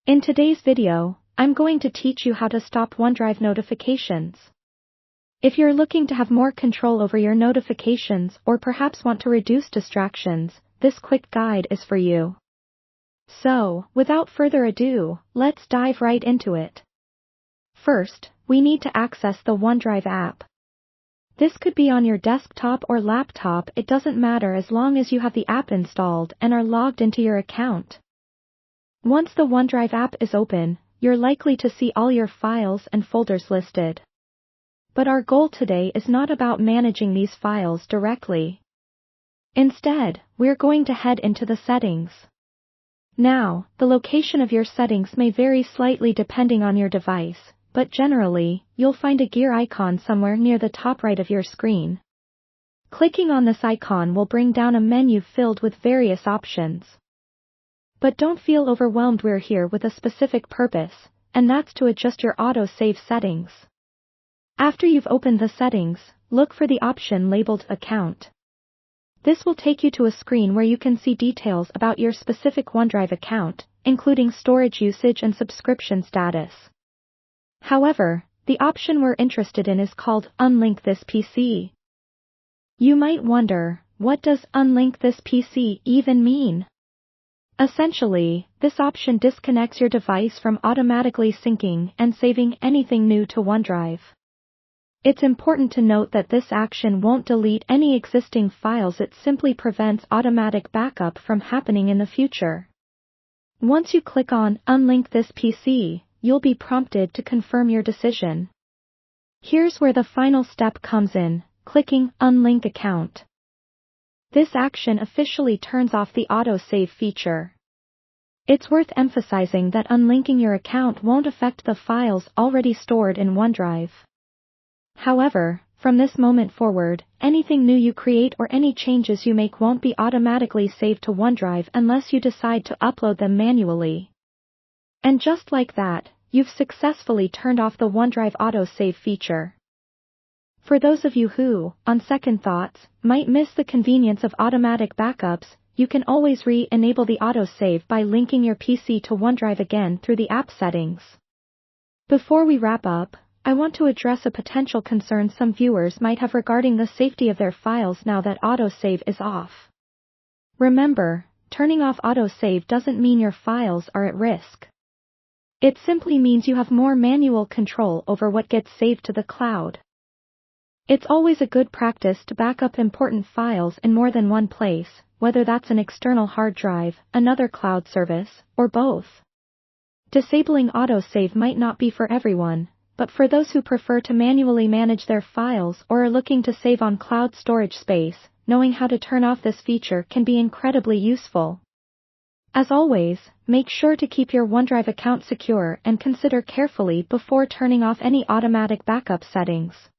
In today's video, I'm going to teach you how to stop OneDrive notifications. If you're looking to have more control over your notifications or perhaps want to reduce distractions, this quick guide is for you. So, without further ado, let's dive right into it. First, we need to access the OneDrive app. This could be on your desktop or laptop, it doesn't matter as long as you have the app installed and are logged into your account. Once the OneDrive app is open, you're likely to see all your files and folders listed. But our goal today is not about managing these files directly. Instead, we're going to head into the settings. Now, the location of your settings may vary slightly depending on your device, but generally, you'll find a gear icon somewhere near the top right of your screen. Clicking on this icon will bring down a menu filled with various options. But don't feel overwhelmed, we're here with a specific purpose, and that's to adjust your auto-save settings. After you've opened the settings, look for the option labeled Account. This will take you to a screen where you can see details about your specific OneDrive account, including storage usage and subscription status. However, the option we're interested in is called Unlink this PC. You might wonder, what does Unlink this PC even mean? Essentially, this option disconnects your device from automatically syncing and saving anything new to OneDrive. It's important to note that this action won't delete any existing files, it simply prevents automatic backup from happening in the future. Once you click on Unlink this PC, you'll be prompted to confirm your decision. Here's where the final step comes in, clicking Unlink Account. This action officially turns off the autosave feature. It's worth emphasizing that unlinking your account won't affect the files already stored in OneDrive. However, from this moment forward, anything new you create or any changes you make won't be automatically saved to OneDrive unless you decide to upload them manually. And just like that, you've successfully turned off the OneDrive autosave feature. For those of you who, on second thoughts, might miss the convenience of automatic backups, you can always re-enable the autosave by linking your PC to OneDrive again through the app settings. Before we wrap up, I want to address a potential concern some viewers might have regarding the safety of their files now that autosave is off. Remember, turning off autosave doesn't mean your files are at risk. It simply means you have more manual control over what gets saved to the cloud. It's always a good practice to back up important files in more than one place, whether that's an external hard drive, another cloud service, or both. Disabling autosave might not be for everyone, but for those who prefer to manually manage their files or are looking to save on cloud storage space, knowing how to turn off this feature can be incredibly useful. As always, make sure to keep your OneDrive account secure and consider carefully before turning off any automatic backup settings.